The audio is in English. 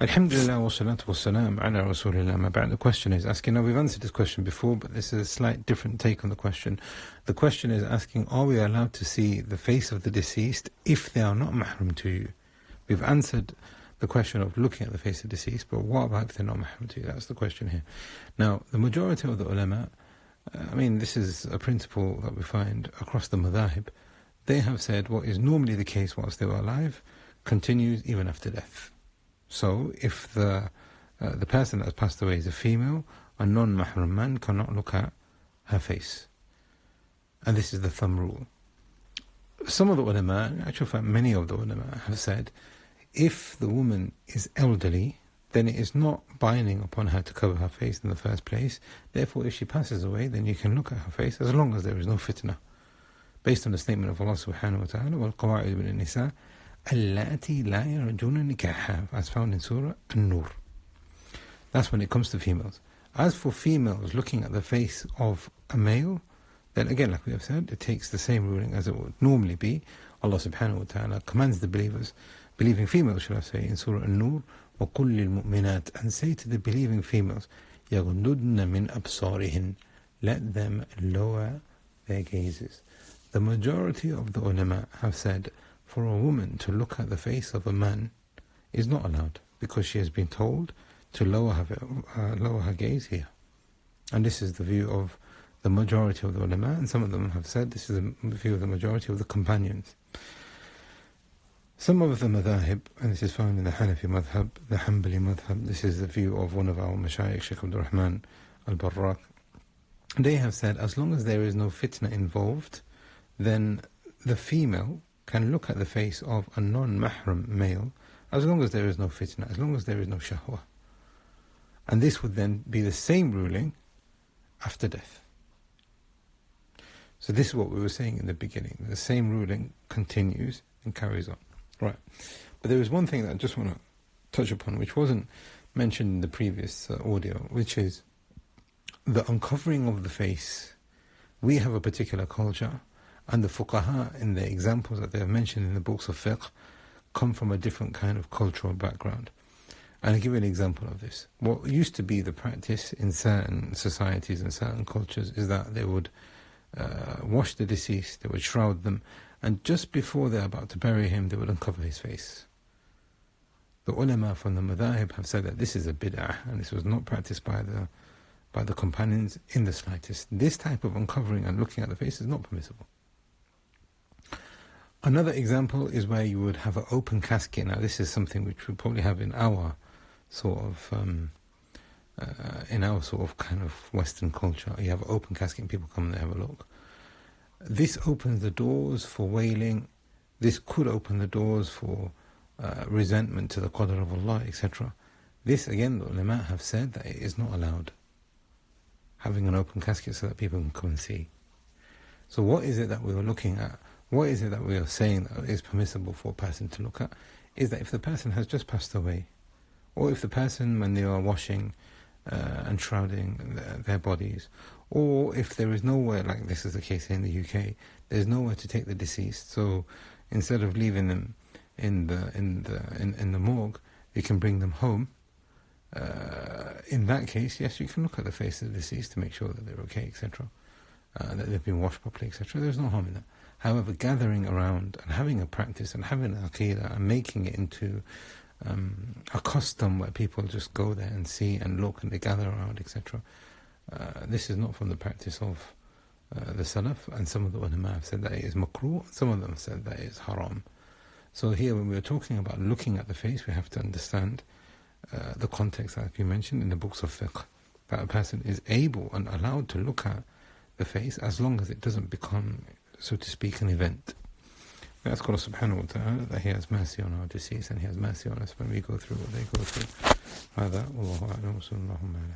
Alhamdulillah wa salatu wa salam ala rasulillah ma ba'd. The question is asking, now we've answered this question before, but this is a slight different take on the question. The question is asking, are we allowed to see the face of the deceased if they are not mahram to you? We've answered the question of looking at the face of the deceased, but what about if they're not mahram to you? That's the question here. Now, the majority of the ulama, this is a principle that we find across the madhahib. They have said what is normally the case whilst they were alive continues even after death. So, if the person that has passed away is a female, a non-mahram man cannot look at her face. And this is the thumb rule. Some of the ulama, in actual fact many of the ulama, have said if the woman is elderly, then it is not binding upon her to cover her face in the first place. Therefore, if she passes away, then you can look at her face as long as there is no fitna. Based on the statement of Allah subhanahu wa ta'ala, وَالْقَوَاعِدُ مِنَ النِّسَاءِ اللَّاتِي لَا يَرْجُونَ نِكَاحًا, as found in Surah An-Nur. That's when it comes to females. As for females looking at the face of a male, then again, like we have said, it takes the same ruling as it would normally be. Allah subhanahu wa ta'ala commands the believing females, should I say, in Surah An-Nur, وَقُلِّ الْمُؤْمِنَاتِ, and say to the believing females, يَغْضُضْنَ مِنْ أَبْصَارِهِنْ, let them lower their gazes. The majority of the ulama have said for a woman to look at the face of a man is not allowed, because she has been told to lower her gaze here. And this is the view of the majority of the ulama, and some of them have said this is the view of the majority of the companions. Some of the madhahib, and this is found in the Hanafi madhab, the Hanbali madhab, this is the view of one of our mashayikh, Shaykh Abdul Rahman al-Barraq. They have said as long as there is no fitna involved, then the female can look at the face of a non-mahram male as long as there is no fitna, as long as there is no shahwa. And this would then be the same ruling after death. So this is what we were saying in the beginning. The same ruling continues and carries on. Right. But there is one thing that I just want to touch upon, which wasn't mentioned in the previous audio, which is the uncovering of the face. We have a particular culture, and the fuqaha, in the examples that they have mentioned in the books of fiqh, come from a different kind of cultural background. And I'll give you an example of this. What used to be the practice in certain societies and certain cultures is that they would wash the deceased, they would shroud them, and just before they're about to bury him, they would uncover his face. The ulama from the madhahib have said that this is a bid'ah, and this was not practiced by the companions in the slightest. This type of uncovering and looking at the face is not permissible. Another example is where you would have an open casket. Now, this is something which we probably have in our sort of kind of Western culture. You have an open casket and people come and they have a look. This opens the doors for wailing. This could open the doors for resentment to the qadr of Allah, etc. This, again, the ulama have said that it is not allowed, having an open casket so that people can come and see. So what is it that we were looking at? What is it that we are saying that is permissible for a person to look at? Is that if the person has just passed away, or if the person, when they are washing and shrouding their bodies, or if there is nowhere, like this is the case here in the UK, there's nowhere to take the deceased, so instead of leaving them in the morgue, you can bring them home. In that case, yes, you can look at the face of the deceased to make sure that they're okay, etc., that they've been washed properly, etc. There's no harm in that. However, gathering around and having a practice and having an aqidah and making it into a custom where people just go there and see and look and they gather around, etc., this is not from the practice of the Salaf, and some of the ulama have said that it is makruh, some of them have said that it is haram. So here, when we're talking about looking at the face, we have to understand the context that has been mentioned in the books of fiqh, that a person is able and allowed to look at the face as long as it doesn't become, so to speak, an event. We ask Allah subhanahu wa ta'ala that He has mercy on our deceased and He has mercy on us when we go through what they go through. هذا والله أعلم وصلى الله عليه